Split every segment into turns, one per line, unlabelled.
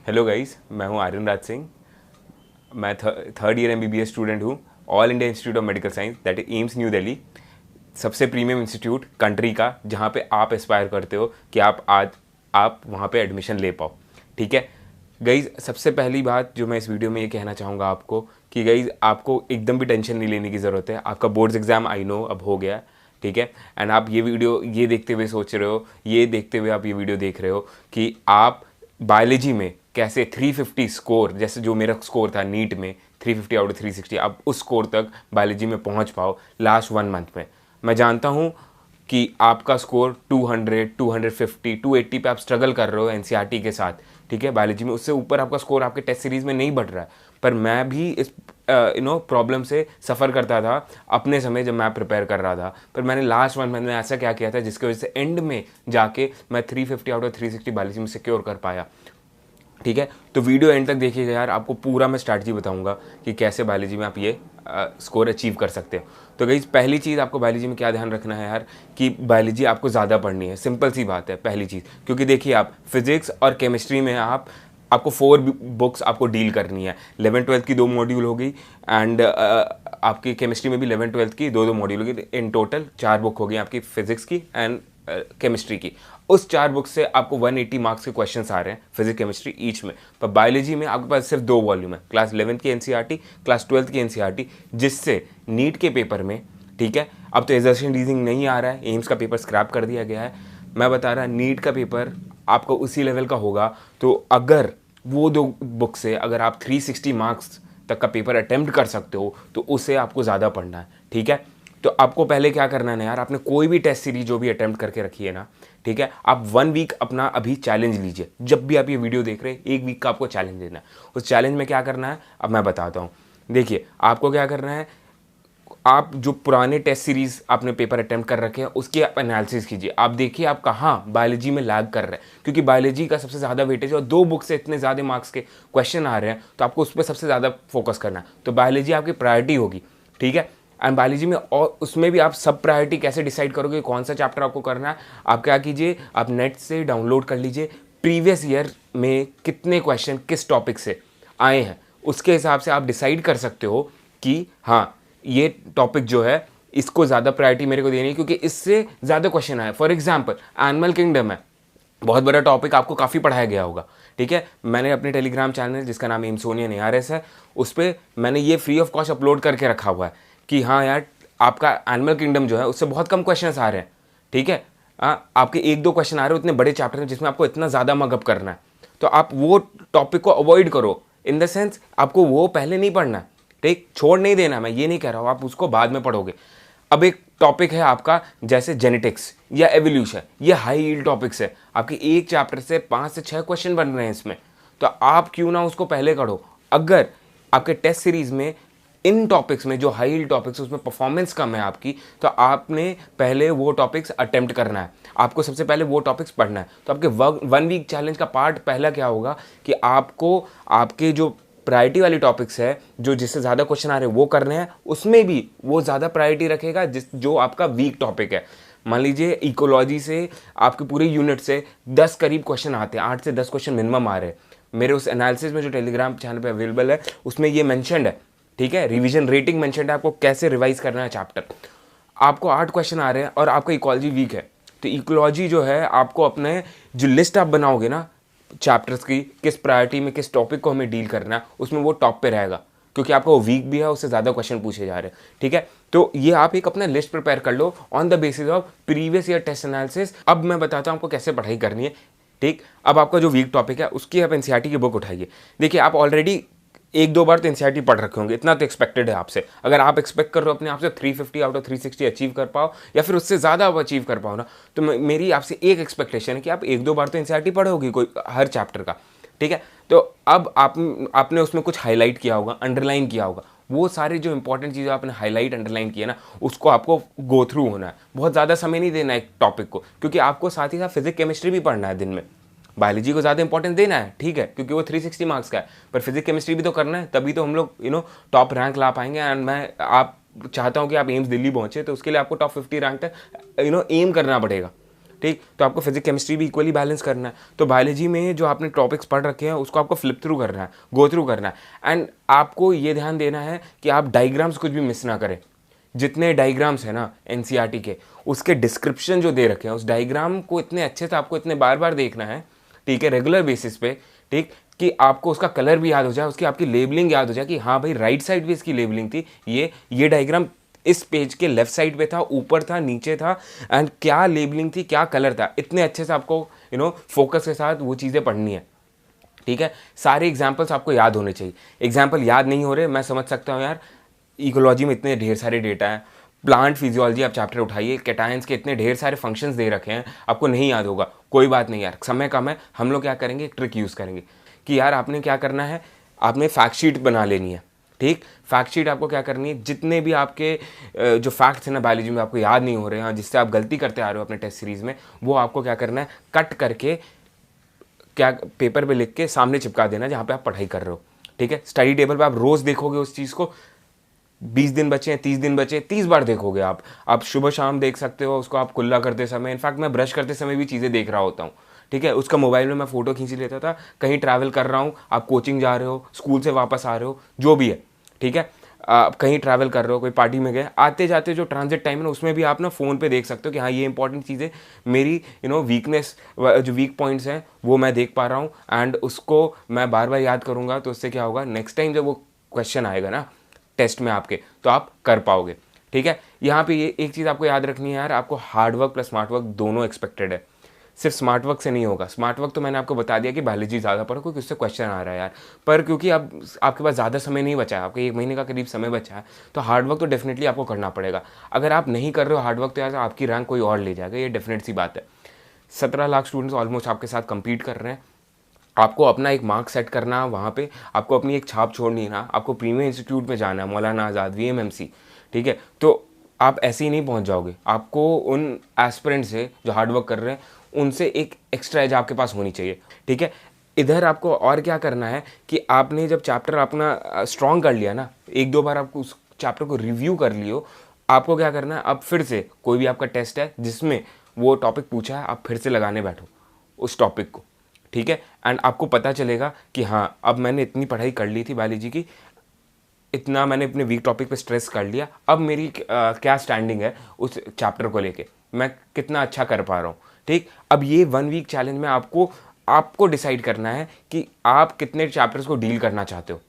Hello guys, मैं हूं आर्यन राज सिंह। मैं थर्ड ईयर एमबीबीएस स्टूडेंट हूं। All India institute of medical science that is AIIMS new Delhi, सबसे premium institute country का, जहां पे आप एस्पायर करते हो कि आप वहां पे एडमिशन ले पाओ। ठीक है गाइस, सबसे पहली बात जो मैं इस वीडियो में ये कहना चाहूँगा आपको कि गाइस आपको एकदम भी टेंशन नहीं लेने की ज़रूरत है। आपका बोर्ड्स एग्ज़ाम आई नो अब हो गया, ठीक है। एंड आप ये वीडियो ये देखते हुए सोच रहे हो, ये देखते हुए आप ये वीडियो देख रहे हो कि आप बायोलॉजी में कैसे 350 स्कोर, जैसे जो मेरा स्कोर था नीट में 350 आउट ऑफ 360, आप उस स्कोर तक बायोलॉजी में पहुंच पाओ लास्ट 1 मंथ में। मैं जानता हूं कि आपका स्कोर 200, 250, 280 पे आप स्ट्रगल कर रहे हो एनसीईआरटी के साथ, ठीक है। बायोलॉजी में उससे ऊपर आपका स्कोर आपके टेस्ट सीरीज़ में नहीं बढ़ रहा है, पर मैं भी इस प्रॉब्लम से सफ़र करता था अपने समय जब मैं प्रिपेयर कर रहा था। पर मैंने लास्ट 1 मंथ में ऐसा क्या किया था जिसकी वजह से एंड में जाके मैं 350 आउट ऑफ 360 बायोलॉजी में सिक्योर कर पाया, ठीक है। तो वीडियो एंड तक देखिएगा यार, आपको पूरा मैं स्ट्रैटेजी बताऊंगा कि कैसे बायोलॉजी में आप ये स्कोर अचीव कर सकते हो। तो गाइस, पहली चीज़ आपको बायोलॉजी में क्या ध्यान रखना है यार, कि बायोलॉजी आपको ज़्यादा पढ़नी है। सिंपल सी बात है पहली चीज़, क्योंकि देखिए आप फिजिक्स और केमिस्ट्री में आपको 4 बुक्स आपको डील करनी है। 11th-12th की 2 मॉड्यूल होगी एंड आपकी केमिस्ट्री में भी 11th-12th की 2 मॉड्यूल होगी। इन टोटल 4 बुक होगी आपकी फिजिक्स की एंड केमिस्ट्री की। उस 4 बुक से आपको 180 मार्क्स के क्वेश्चंस आ रहे हैं फिजिक्स केमिस्ट्री ईच में। पर बायोलॉजी में आपके पास सिर्फ 2 वॉल्यूम है, क्लास 11th की एनसीईआरटी, क्लास 12th की एनसीईआरटी, जिससे नीट के पेपर में, ठीक है, अब तो एजर्शन रीजनिंग नहीं आ रहा है, एम्स का पेपर स्क्रैप कर दिया गया है। मैं बता रहा नीट का पेपर आपको उसी लेवल का होगा। तो अगर वो 2 बुक से अगर आप 360 मार्क्स तक का पेपर अटेम्प्ट कर सकते हो तो उसे आपको ज़्यादा पढ़ना है, ठीक है। तो आपको पहले क्या करना है ना यार, आपने कोई भी टेस्ट सीरीज जो भी अटेम्प्ट करके रखी है ना, ठीक है, आप 1 वीक अपना अभी चैलेंज लीजिए। जब भी आप ये वीडियो देख रहे हैं 1 वीक का आपको चैलेंज देना है। उस चैलेंज में क्या करना है अब मैं बताता हूँ। देखिए आपको क्या करना है, आप जो पुराने टेस्ट सीरीज आपने पेपर अटेम्प्ट कर रखे हैं उसकी आप एनालिसिस कीजिए। आप देखिए आप कहाँ बायोलॉजी में लैग कर रहे हैं, क्योंकि बायोलॉजी का सबसे ज़्यादा वेटेज और 2 बुक से इतने ज़्यादा मार्क्स के क्वेश्चन आ रहे हैं, तो आपको उस पर सबसे ज़्यादा फोकस करना है। तो बायोलॉजी आपकी प्रायोरिटी होगी, ठीक है। एंड बायोलॉजी में और उसमें भी आप सब प्रायोरिटी कैसे डिसाइड करोगे कौन सा चैप्टर आपको करना है। आप क्या कीजिए, आप नेट से डाउनलोड कर लीजिए प्रीवियस ईयर में कितने क्वेश्चन किस टॉपिक से आए हैं, उसके हिसाब से आप डिसाइड कर सकते हो कि हाँ ये टॉपिक जो है इसको ज़्यादा प्रायोरिटी मेरे को देनी है, क्योंकि इससे ज़्यादा क्वेश्चन आए। फॉर एग्जाम्पल एनिमल किंगडम है, बहुत बड़ा टॉपिक, आपको काफ़ी पढ़ाया गया होगा, ठीक है। मैंने अपने टेलीग्राम चैनल जिसका नाम एम्सोनियन ARS है, उस पर मैंने ये फ्री ऑफ कॉस्ट अपलोड करके रखा हुआ है कि हाँ यार आपका एनिमल किंगडम जो है उससे बहुत कम क्वेश्चन आ रहे हैं, ठीक है। आपके 1-2 क्वेश्चन आ रहे हैं उतने बड़े चैप्टर हैं जिसमें आपको इतना ज़्यादा मगअप करना है, तो आप वो टॉपिक को अवॉइड करो। इन द सेंस आपको वो पहले नहीं पढ़ना है, ठीक, छोड़ नहीं देना, मैं ये नहीं कह रहा हूँ, आप उसको बाद में पढ़ोगे। अब एक टॉपिक है आपका जैसे जेनेटिक्स या एवोल्यूशन, ये हाई यील्ड टॉपिक्स है, आपके एक चैप्टर से 5 से 6 क्वेश्चन बन रहे हैं इसमें, तो आप क्यों ना उसको पहले करो। अगर आपके टेस्ट सीरीज में इन टॉपिक्स में जो हाई यील्ड टॉपिक्स उसमें परफॉर्मेंस कम है आपकी, तो आपने पहले वो टॉपिक्स अटेम्प्ट करना है, आपको सबसे पहले वो टॉपिक्स पढ़ना है। तो आपके 1 वीक चैलेंज का पार्ट पहला क्या होगा कि आपको आपके जो प्रायोरिटी वाली टॉपिक्स है, जिससे ज़्यादा क्वेश्चन आ रहे हैं वो करने हैं, उसमें भी वो ज़्यादा प्रायोरिटी रखेगा जो आपका वीक टॉपिक है। मान लीजिए इकोलॉजी से आपके पूरे यूनिट से 10 करीब क्वेश्चन आते हैं, 8 से 10 क्वेश्चन मिनिमम आ रहे हैं। मेरे उस एनालिसिस में जो टेलीग्राम चैनल पे अवेलेबल है उसमें ये मेंशन्ड है, ठीक है, रिवीजन रेटिंग मेंशन्ड है, आपको कैसे रिवाइज करना है चैप्टर। आपको 8 क्वेश्चन आ रहे हैं और आपका इकोलॉजी वीक है, तो इकोलॉजी जो है आपको अपने जो लिस्ट आप बनाओगे ना चैप्टर्स की, किस प्रायोरिटी में किस टॉपिक को हमें डील करना है, उसमें वो टॉप पे रहेगा, क्योंकि आपका वो वीक भी है, उससे ज़्यादा क्वेश्चन पूछे जा रहे हैं, ठीक है। तो ये आप एक अपना लिस्ट प्रिपेयर कर लो on the basis of previous year test analysis. अब मैं बताता हूँ आपको कैसे पढ़ाई करनी है, ठीक। अब आपका जो वीक टॉपिक है उसकी आप एनसीईआरटी की बुक उठाइए। देखिए आप ऑलरेडी 1-2 बार तो एनसीईआरटी पढ़ रखे होंगे, इतना तो एक्सपेक्टेड है आपसे। अगर आप एक्सपेक्ट कर रहे हो अपने आप से 350 आउट ऑफ 360 अचीव कर पाओ या फिर उससे ज़्यादा आप अचीव कर पाओ ना, तो मेरी आपसे एक एक्सपेक्टेशन है कि आप 1-2 बार तो एनसीईआरटी पढ़ोगी कोई हर चैप्टर का, ठीक है। तो अब आपने उसमें कुछ हाईलाइट किया होगा, अंडरलाइन किया होगा, वो सारे जो इंपॉर्टेंट चीज़ें आपने हाईलाइट अंडरलाइन किया ना, उसको आपको गो थ्रू होना है। बहुत ज़्यादा समय नहीं देना है एक टॉपिक को, क्योंकि आपको साथ ही साथ फिजिक्स केमिस्ट्री भी पढ़ना है दिन में। बायोलॉजी को ज़्यादा इंपॉर्टेंस देना है, ठीक है, क्योंकि वो 360 मार्क्स का है, पर फिजिक्स केमिस्ट्री भी तो करना है, तभी तो हम लोग टॉप रैंक ला पाएंगे। एंड मैं आप चाहता हूँ कि आप एम्स दिल्ली पहुँचे, तो उसके लिए आपको टॉप 50 रैंक तक एम करना पड़ेगा, ठीक। तो आपको फिजिक्स केमिस्ट्री भी इक्वली बैलेंस करना है। तो बायोलॉजी में जो आपने टॉपिक्स पढ़ रखे हैं उसको आपको फ्लिप थ्रू करना है, गो थ्रू करना है। एंड आपको ये ध्यान देना है कि आप डायग्राम्स कुछ भी मिस ना करें। जितने डायग्राम्स है ना एनसीईआरटी के, उसके डिस्क्रिप्शन जो दे रखे हैं, उस डायग्राम को इतने अच्छे से आपको इतने बार बार देखना है, ठीक है, रेगुलर बेसिस पे, ठीक, कि आपको उसका कलर भी याद हो जाए, उसकी आपकी लेबलिंग याद हो जाए कि हाँ भाई राइट साइड भी इसकी लेबलिंग थी, ये डायग्राम इस पेज के लेफ्ट साइड पे था, ऊपर था, नीचे था, एंड क्या लेबलिंग थी, क्या कलर था, इतने अच्छे से आपको फोकस के साथ वो चीज़ें पढ़नी है, ठीक है। सारे एग्जाम्पल्स आपको याद होने चाहिए। एग्जाम्पल याद नहीं हो रहे, मैं समझ सकता हूँ यार, इकोलॉजी में इतने ढेर सारे डेटा हैं, प्लांट फिजियोलॉजी आप चैप्टर उठाइए, कैटायंस के इतने ढेर सारे फंक्शंस दे रखे हैं, आपको नहीं याद होगा, कोई बात नहीं यार, समय कम है। हम लोग क्या करेंगे, एक ट्रिक यूज़ करेंगे कि यार आपने क्या करना है, आपने फैक्ट शीट बना लेनी है, ठीक। फैक्ट शीट आपको क्या करनी है, जितने भी आपके जो फैक्ट्स हैं ना बायोलॉजी में आपको याद नहीं हो रहे हैं, जिससे आप गलती करते आ रहे हो अपने टेस्ट सीरीज़ में, वो आपको क्या करना है, कट करके क्या पेपर पे लिख के सामने चिपका देना जहाँ पे आप पढ़ाई कर रहे हो, ठीक है। स्टडी टेबल पे आप रोज़ देखोगे उस चीज़ को, 20 दिन बचे हैं, 30 दिन बचे, 30 बार देखोगे आप सुबह शाम देख सकते हो उसको, आप कुल्ला करते समय, इनफैक्ट मैं ब्रश करते समय भी चीज़ें देख रहा होता हूँ, ठीक है। उसका मोबाइल में मैं फ़ोटो खींच लेता था, कहीं ट्रैवल कर रहा हूँ, आप कोचिंग जा रहे हो, स्कूल से वापस आ रहे हो, जो भी है, ठीक है, आप कहीं ट्रैवल कर रहे हो, कोई पार्टी में गए, आते जाते जो ट्रांजिट टाइम है ना, उसमें भी आप ना फ़ोन पे देख सकते हो कि हाँ ये इंपॉर्टेंट चीज़ें, मेरी वीकनेस, जो वीक पॉइंट्स हैं वो मैं देख पा रहा हूँ, एंड उसको मैं बार बार याद करूँगा, तो उससे क्या होगा, नेक्स्ट टाइम जब वो क्वेश्चन आएगा ना टेस्ट में आपके, तो आप कर पाओगे, ठीक है। यहाँ पे ये एक चीज़ आपको याद रखनी है यार, आपको hard work plus smart work दोनों एक्सपेक्टेड है, सिर्फ स्मार्ट वर्क से नहीं होगा। स्मार्ट वर्क तो मैंने आपको बता दिया कि बायोलॉजी ज़्यादा पढ़ो क्योंकि उससे क्वेश्चन आ रहा है यार, पर क्योंकि अब आपके पास ज़्यादा समय नहीं बचा है, आपके 1 महीने का करीब समय बचा है, तो हार्ड वर्क तो डेफिनेटली आपको करना पड़ेगा। अगर आप नहीं कर रहे हो हार्ड वर्क, तो यार आपकी रैंक कोई और ले जाएगा, ये डेफिनेट सी बात है। 17 लाख स्टूडेंट्स ऑलमोस्ट आपके साथ कम्पीट कर रहे हैं, आपको अपना एक मार्क सेट करना है वहाँ पे, आपको अपनी एक छाप छोड़नी है ना, आपको प्रीमियर इंस्टीट्यूट में जाना है, मौलाना आज़ाद, वीएमएमसी, ठीक है। तो आप ऐसे ही नहीं पहुँच जाओगे, आपको उन एस्पिरेंट से जो हार्ड वर्क कर रहे हैं उनसे एक एक्स्ट्रा एज आपके पास होनी चाहिए, ठीक है। इधर आपको और क्या करना है कि आपने जब चैप्टर अपना स्ट्रॉन्ग कर लिया ना, 1-2 बार आपको उस चैप्टर को रिव्यू कर लियो, आपको क्या करना है, अब फिर से कोई भी आपका टेस्ट है जिसमें वो टॉपिक पूछा है, आप फिर से लगाने बैठो उस टॉपिक को, ठीक है। एंड आपको पता चलेगा कि हाँ अब मैंने इतनी पढ़ाई कर ली थी बायोलॉजी की, इतना मैंने अपने वीक टॉपिक पे स्ट्रेस कर लिया, अब मेरी क्या स्टैंडिंग है उस चैप्टर को लेके, मैं कितना अच्छा कर पा रहा हूँ, ठीक। अब ये 1 वीक चैलेंज में आपको डिसाइड करना है कि आप कितने चैप्टर्स को डील करना चाहते हो,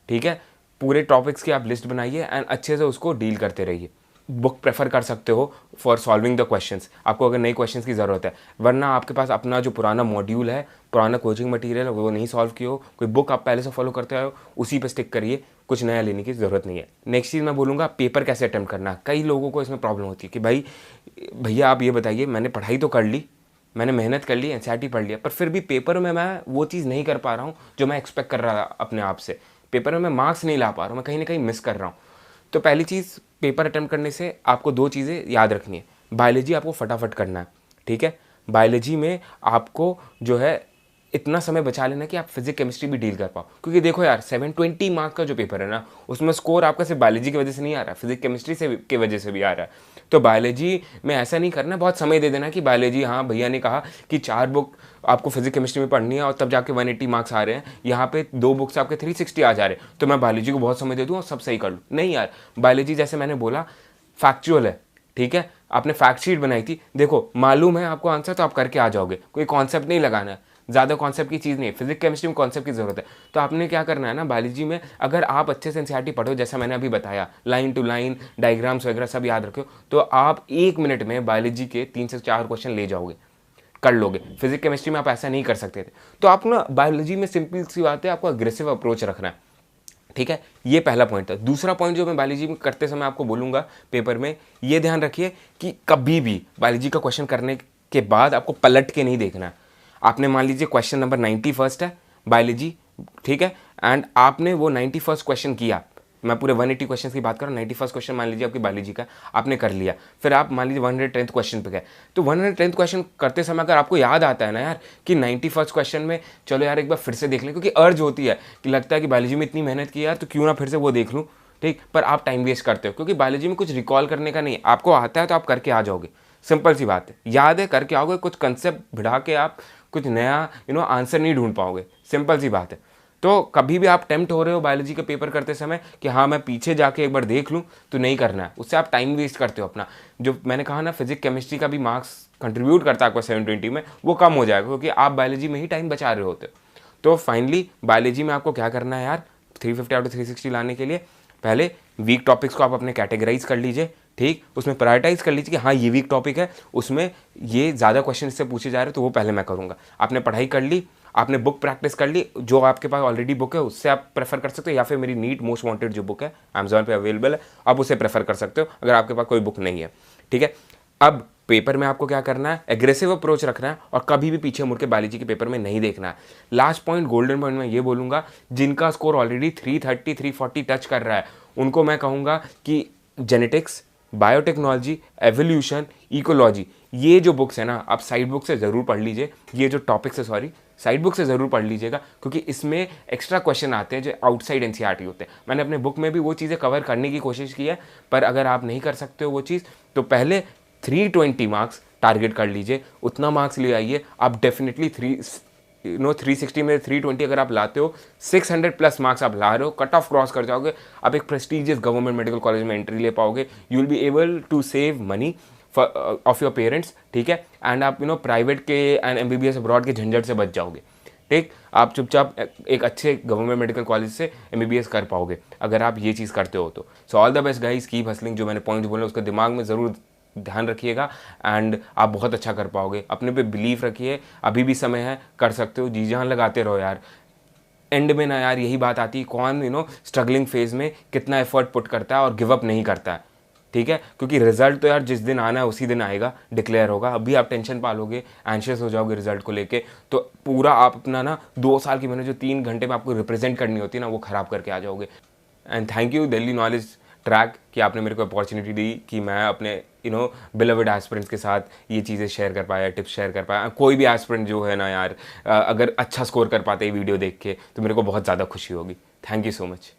ठीक है। पूरे टॉपिक्स की आप लिस्ट बनाइए एंड अच्छे से उसको डील करते रहिए। बुक प्रेफर कर सकते हो फॉर सॉल्विंग द क्वेश्चंस, आपको अगर नए क्वेश्चंस की ज़रूरत है, वरना आपके पास अपना जो पुराना मॉड्यूल है, पुराना कोचिंग मटेरियल है, वो नहीं सॉल्व किया हो, कोई बुक आप पहले से फॉलो करते आए हो, उसी पे स्टिक करिए, कुछ नया लेने की ज़रूरत नहीं है। नेक्स्ट चीज़ मैं बोलूँगा, पेपर कैसे अटैम्प्ट करना है। कई लोगों को इसमें प्रॉब्लम होती है कि भाई भैया आप ये बताइए, मैंने पढ़ाई तो कर ली, मैंने मेहनत कर ली, एनसीईआरटी पढ़ लिया, पर फिर भी पेपर में मैं वो चीज़ नहीं कर पा रहा हूँ जो मैं एक्सपेक्ट कर रहा था अपने आप से, पेपर में मैं मार्क्स नहीं ला पा रहा हूँ, मैं कहीं ना कहीं मिस कर रहा हूँ। तो पहली चीज़, पेपर अटेम्प्ट करने से आपको 2 चीज़ें याद रखनी है। बायोलॉजी आपको फटाफट करना है, ठीक है। बायोलॉजी में आपको जो है इतना समय बचा लेना कि आप फिजिक्स केमिस्ट्री भी डील कर पाओ, क्योंकि देखो यार 720 मार्क्स का जो पेपर है ना, उसमें स्कोर आपका सिर्फ बायोलॉजी की वजह से नहीं आ रहा, फिजिक्स केमिस्ट्री से की वजह से भी आ रहा है। तो बायोलॉजी में ऐसा नहीं करना, बहुत समय दे देना कि बायोलॉजी, हाँ भैया ने कहा कि 4 बुक आपको फिजिक्स केमिस्ट्री में पढ़नी है और तब जाके 180 मार्क्स आ रहे हैं, यहाँ पे 2 बुक्स आपके 360 आ जा रहे हैं, तो मैं बायोलॉजी को बहुत समय दे दूँ और सब सही कर लूँ। नहीं यार, बायोलॉजी जैसे मैंने बोला फैक्चुअल है, ठीक है। आपने फैक्ट शीट बनाई थी, देखो मालूम है आपको आंसर तो आप करके आ जाओगे, कोई कॉन्सेप्ट नहीं लगाना है, ज़्यादा कॉन्सेप्ट की चीज़ नहीं है। फिजिक्स केमिस्ट्री में कॉन्सेप्ट की ज़रूरत है, तो आपने क्या करना है ना, बायोलॉजी में अगर आप अच्छे से एनसीईआरटी पढ़ो, जैसा मैंने अभी बताया, लाइन टू लाइन डायग्राम्स वगैरह सब याद रखो, तो आप 1 मिनट में बायोलॉजी के 3 से 4 क्वेश्चन ले जाओगे, कर लोगे। फिजिक्स केमिस्ट्री में आप ऐसा नहीं कर सकते थे। तो आप ना बायोलॉजी में सिंपल सी बात है, आपको अग्रेसिव अप्रोच रखना है, ठीक है। ये पहला पॉइंट था। दूसरा पॉइंट जो मैं बायोलॉजी में करते समय आपको बोलूँगा पेपर में, ये ध्यान रखिए कि कभी भी बायोलॉजी का क्वेश्चन करने के बाद आपको पलट के नहीं देखना है। आपने मान लीजिए क्वेश्चन नंबर 91 है बायोलॉजी, ठीक है, एंड आपने वो 91 क्वेश्चन किया, मैं पूरे 180 क्वेश्चन की बात कर रहा हूँ, 91 क्वेश्चन मान लीजिए आपकी बायोलॉजी का आपने कर लिया, फिर आप मान लीजिए 110th क्वेश्चन पे गए, तो 110th क्वेश्चन करते समय अगर आपको याद आता है ना यार कि 91 क्वेश्चन में चलो यार एक बार फिर से देख लें, क्योंकि अर्ज होती है कि लगता है कि बायोलॉजी में इतनी मेहनत की यार तो क्यों ना फिर से वो देख लूँ, ठीक, पर आप टाइम वेस्ट करते हो, क्योंकि बायोलॉजी में कुछ रिकॉल करने का नहीं, आपको आता है तो आप करके आ जाओगे, सिंपल सी बात है, याद है करके आओगे, कुछ कंसेप्ट बढ़ा के आप कुछ नया आंसर नहीं ढूंढ पाओगे, सिंपल सी बात है। तो कभी भी आप टेम्प्ट हो रहे हो बायोलॉजी का पेपर करते समय कि हाँ मैं पीछे जाके एक बार देख लूँ, तो नहीं करना है, उससे आप टाइम वेस्ट करते हो अपना। जो मैंने कहा ना फिजिक्स केमिस्ट्री का भी मार्क्स कंट्रीब्यूट करता है आपको 720 में, वो कम हो जाएगा क्योंकि आप बायोलॉजी में ही टाइम बचा रहे होते हो। तो फाइनली बायोलॉजी में आपको क्या करना है यार, 350 आउट ऑफ 360 लाने के लिए पहले वीक टॉपिक्स को आप अपने कैटेगराइज कर लीजिए, ठीक, उसमें प्रायोरिटाइज कर लीजिए कि हाँ ये वीक टॉपिक है, उसमें ये ज़्यादा क्वेश्चन इससे पूछे जा रहे हैं, तो वो पहले मैं करूँगा। आपने पढ़ाई कर ली, आपने बुक प्रैक्टिस कर ली, जो आपके पास ऑलरेडी बुक है उससे आप प्रेफर कर सकते हो, या फिर मेरी नीट मोस्ट वांटेड जो बुक है अमेजोन पे अवेलेबल है, आप उसे प्रेफर कर सकते हो अगर आपके पास कोई बुक नहीं है, ठीक है। अब पेपर में आपको क्या करना है, एग्रेसिव अप्रोच रखना है और कभी भी पीछे मुड़ के बायोलॉजी के पेपर में नहीं देखना है। लास्ट पॉइंट, गोल्डन पॉइंट मैं ये बोलूँगा, जिनका स्कोर ऑलरेडी 330 340 टच कर रहा है उनको मैं कहूँगा कि जेनेटिक्स, बायोटेक्नोलॉजी, एवोल्यूशन, इकोलॉजी, ये जो बुक्स है ना आप साइड बुक से ज़रूर पढ़ लीजिए, ये जो टॉपिक्स है सॉरी साइड बुक से ज़रूर पढ़ लीजिएगा, क्योंकि इसमें एक्स्ट्रा क्वेश्चन आते हैं जो आउटसाइड एनसीईआरटी होते हैं। मैंने अपने बुक में भी वो चीज़ें कवर करने की कोशिश की है, पर अगर आप नहीं कर सकते हो वो चीज़ तो पहले 320 मार्क्स टारगेट कर लीजिए, उतना मार्क्स ले आइए आप डेफिनेटली 360 में 320 अगर आप लाते हो, 600 प्लस मार्क्स आप ला रहे हो, कट ऑफ क्रॉस कर जाओगे, आप एक प्रेस्टीजियस गवर्नमेंट मेडिकल कॉलेज में एंट्री ले पाओगे, you will be able to save money of your parents, ठीक है, एंड आप प्राइवेट के एंड एमबीबीएस अब्रॉड के झंझट से बच जाओगे, ठीक। आप चुपचाप एक अच्छे गवर्नमेंट मेडिकल कॉलेज से एमबीबीएस कर पाओगे अगर आप ये चीज़ करते हो तो। So all the best guys, keep hustling, जो मैंने पॉइंट बोले उसका दिमाग में ज़रूर ध्यान रखिएगा एंड आप बहुत अच्छा कर पाओगे। अपने पे बिलीव रखिए, अभी भी समय है, कर सकते हो, जी जान लगाते रहो यार। एंड में ना यार यही बात आती है, कौन स्ट्रगलिंग फेज में कितना एफर्ट पुट करता है और गिव अप नहीं करता है, ठीक है, क्योंकि रिजल्ट तो यार जिस दिन आना है उसी दिन आएगा, डिक्लेयर होगा। अभी आप टेंशन पालोगे, एंशियस हो जाओगे रिजल्ट को लेके, तो पूरा आप अपना ना 2 साल की मेहनत जो 3 घंटे में आपको रिप्रेजेंट करनी होती है ना, वो ख़राब करके आ जाओगे। And thank you Delhi knowledge track कि आपने मेरे को अपॉर्चुनिटी दी कि मैं अपने बिलवड एस्पिरेंट्स के साथ ये चीज़ें शेयर कर पाया, टिप्स शेयर कर पाया। कोई भी एस्पिरेंट जो है ना यार, अगर अच्छा स्कोर कर पाते ये वीडियो देख के तो मेरे को बहुत ज़्यादा खुशी होगी। Thank you so much.